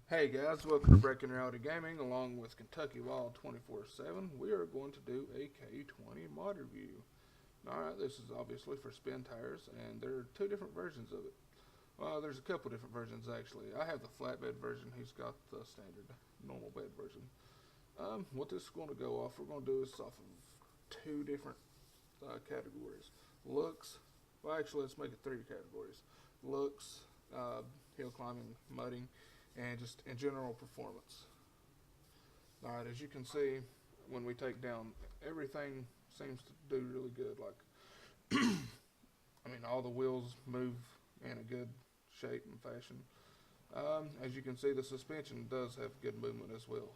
Hey guys, welcome to Breaking Reality Gaming along with Kentucky Wild 24/7. We are going to do a K20 mod review. Alright, this is obviously for SpinTires, and there are two different versions of it. Well, there's a couple different versions actually. I have the flatbed version, he's got the standard normal bed version. What this is going to go off, we're going to do this off of two different categories. Looks, well actually let's make it three categories. Looks, hill climbing, mudding, and just in general performance. Alright, as you can see, when we take down, everything seems to do really good. Like, I mean, all the wheels move in a good shape and fashion. As you can see, the suspension does have good movement as well.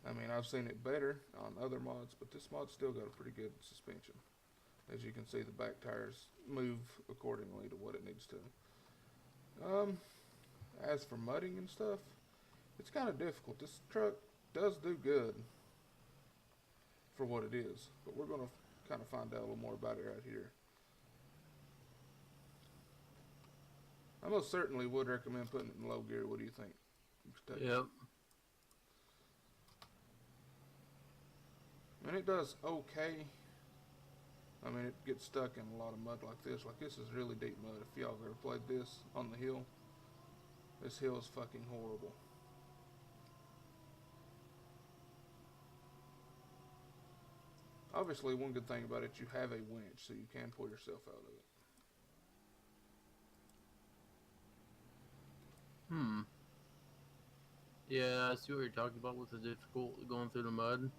I mean, I've seen it better on other mods, but this mod's still got a pretty good suspension. As you can see, the back tires move accordingly to what it needs to. As for mudding and stuff, it's kind of difficult. This truck does do good for what it is, but we're going to kind of find out a little more about it right here. I most certainly would recommend putting it in low gear. What do you think? Yep. I mean, it does okay. I mean, it gets stuck in a lot of mud like this. Like, this is really deep mud. If y'all ever played this on the hill, this hill is fucking horrible. Obviously, one good thing about it, you have a winch, so you can pull yourself out of it. Yeah, I see what you're talking about with the difficult going through the mud.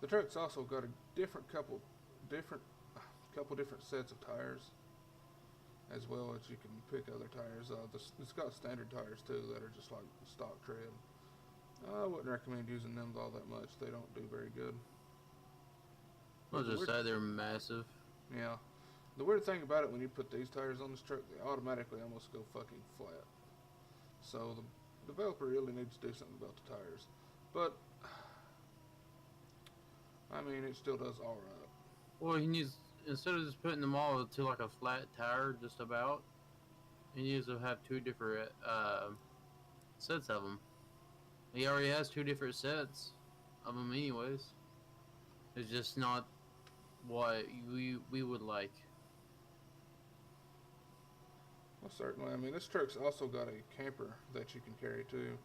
The truck's also got a different different sets of tires, as well as you can pick other tires. It's got standard tires too that are just like stock tread. I wouldn't recommend using them all that much. They don't do very good. I'll But just say they're massive. yeah, the weird thing about it, when you put these tires on this truck, they automatically almost go fucking flat. So the developer really needs to do something about the tires. But I mean, it still does all right. Well, he needs, instead of just putting them all to like a flat tire, just about, he needs to have two different sets of them. He already has two different sets of them, anyways. It's just not what we would like. Well, certainly. I mean, this truck's also got a camper that you can carry too.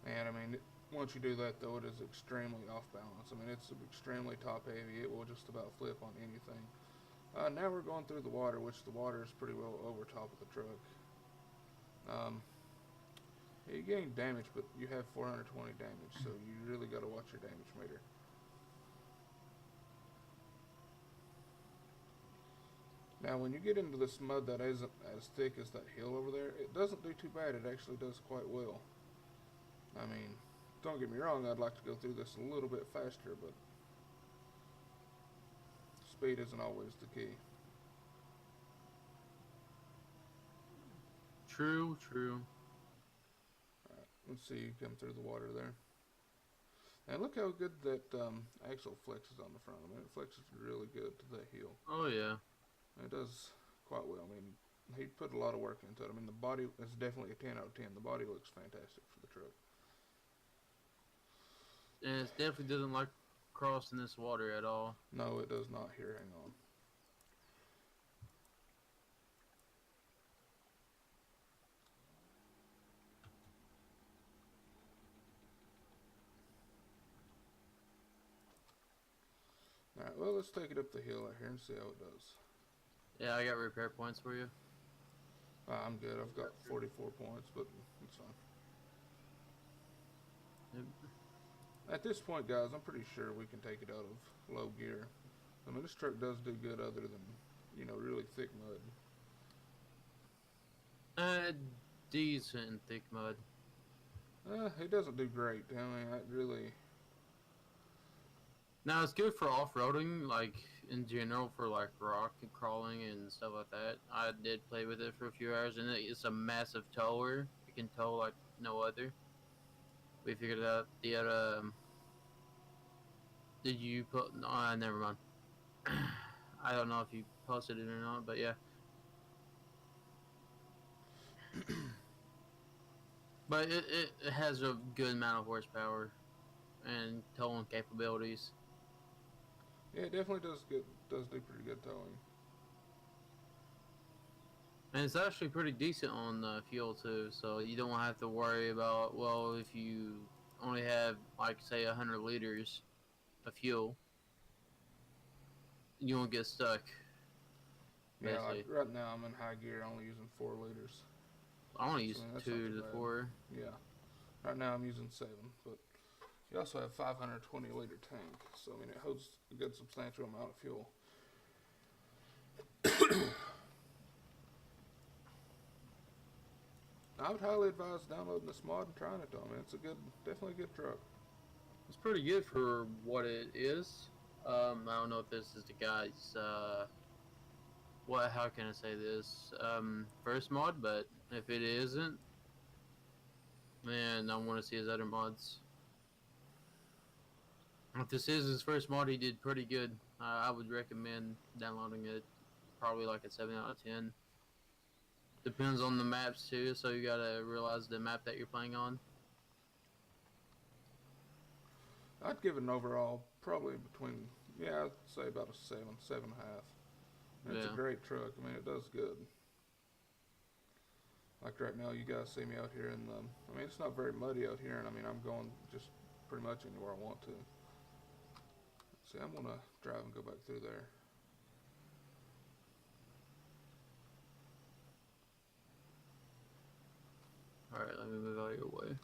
And I mean, once you do that, though, it is extremely off balance. I mean, it's extremely top heavy. It will just about flip on anything. Now we're going through the water, which the water is pretty well over top of the truck. You gain damage, but you have 420 damage, so you really got to watch your damage meter. Now, when you get into this mud that isn't as thick as that hill over there, it doesn't do too bad. It actually does quite well. I mean, don't get me wrong, I'd like to go through this a little bit faster, but speed isn't always the key. True, true. Alright, let's see you come through the water there. And look how good that axle flexes on the front. I mean, it flexes really good to the heel. Oh yeah. It does quite well. I mean, he put a lot of work into it. I mean, the body is definitely a 10 out of 10. The body looks fantastic for the truck. And it definitely doesn't like crossing this water at all. No, it does not. Here, hang on. Alright, well, let's take it up the hill out here and see how it does. Yeah, I got repair points for you. I'm good. I've got 44 points, but it's fine. Yep. At this point, guys, I'm pretty sure we can take it out of low gear. I mean, this truck does do good other than, you know, really thick mud. Decent thick mud. It doesn't do great. I mean, it really... Now it's good for off-roading, like in general for like rock and crawling and stuff like that. I did play with it for a few hours, and it's a massive tower. It can tow like no other. We figured it out. Did you put? No, never mind. I don't know if you posted it or not, but yeah, But it has a good amount of horsepower and towing capabilities. Yeah, it definitely does do pretty good towing. And it's actually pretty decent on fuel too, so you don't have to worry about, well, if you only have, like, say, 100 liters of fuel, you won't get stuck, Yeah, like basically. right now I'm in high gear, only using 4 liters. I only So use I mean, that's not 2 too to bad. 4. Yeah. Right now I'm using 7, but you also have 520 liter tank, so I mean it holds a good substantial amount of fuel. I would highly advise downloading this mod and trying it though. I mean, it's definitely a good truck. It's pretty good for what it is. I don't know if this is the guy's, how can I say this? First mod, but if it isn't, man, I want to see his other mods. If this is his first mod, he did pretty good. I would recommend downloading it, probably like a 7 out of 10. Depends on the maps too, so you gotta realize the map that you're playing on. I'd give it an overall probably between, yeah, I'd say about a 7, 7.5. It's a Yeah. great truck. I mean, it does good. Like right now, you guys see me out here in the. I mean, it's not very muddy out here, and I mean, I'm going just pretty much anywhere I want to. See, I'm gonna drive and go back through there. Alright, let me move out of your way.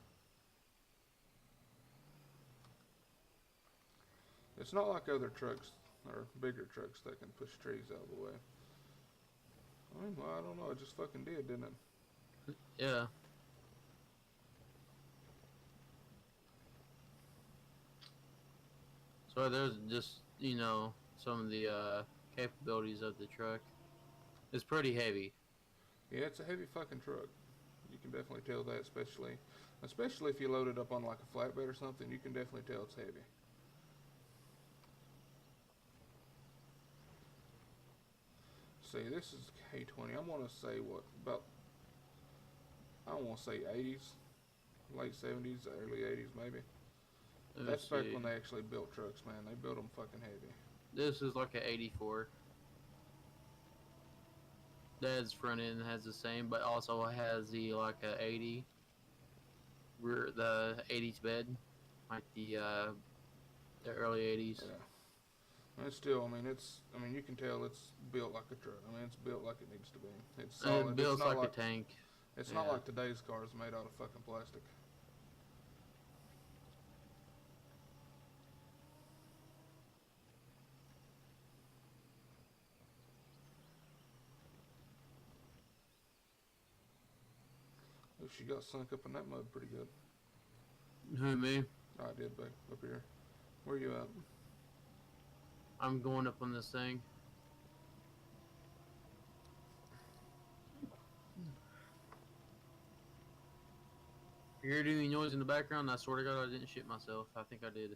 It's not like other trucks or bigger trucks that can push trees out of the way. I mean, well, I don't know. It just fucking did, didn't it? Yeah. So there's just, some of the capabilities of the truck. It's pretty heavy. Yeah, it's a heavy fucking truck. You can definitely tell that, especially if you load it up on like a flatbed or something. You can definitely tell it's heavy. See, this is K20. I'm gonna say what about? I don't want to say 80s, late 70s, early 80s maybe. Let me That's back see. when they actually built trucks, man. They built them fucking heavy. This is like an 84. Dad's front end has the same, but also has the like a 80 rear, the 80s bed, like the early 80s. Yeah. And it's still, I mean, you can tell it's built like a truck. I mean, it's built like it needs to be. It's And solid. it builds like a tank. It's not Yeah. like today's cars made out of fucking plastic. Oh, she got sunk up in that mud pretty good. Who, me? I did back up here. Where you at? I'm going up on this thing. If you hear any noise in the background, I swear to God I didn't shit myself. I think I did.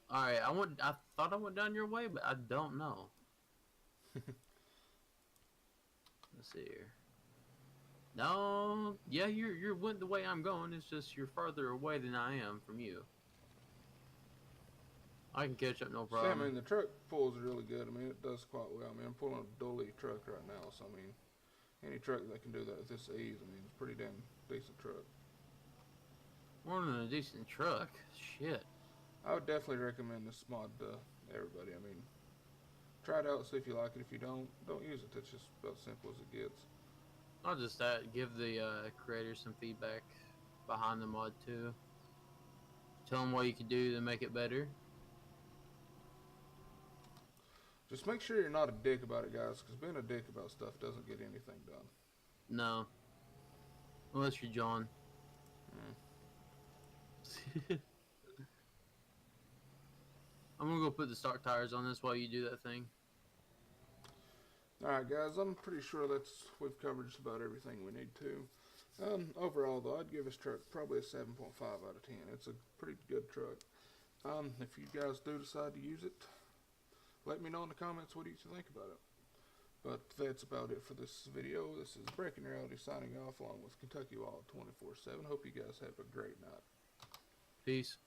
Alright, I thought I went down your way, but I don't know. Let's see here. No, yeah, you're went the way I'm going. It's just you're farther away than I am from you. I can catch up, no See, I problem. mean, the truck pulls really good. I mean, it does quite well. I mean, I'm pulling a dually truck right now, so I mean, any truck that can do that with this ease, I mean, it's a pretty damn decent truck. More than a decent truck. Shit. I would definitely recommend this mod to everybody. I mean, try it out, see if you like it. If you don't use it. It's just about as simple as it gets. Not just that, give the creators some feedback behind the mod too. Tell them what you can do to make it better. Just make sure you're not a dick about it, guys, because being a dick about stuff doesn't get anything done. No. Unless you're John. I'm gonna go put the stock tires on this while you do that thing. Alright, guys, I'm pretty sure we've covered just about everything we need to. Overall, though, I'd give this truck probably a 7.5 out of 10. It's a pretty good truck. If you guys do decide to use it, let me know in the comments what you think about it. But that's about it for this video. This is Breaking Reality signing off along with Kentucky Wild 24/7. Hope you guys have a great night. Peace.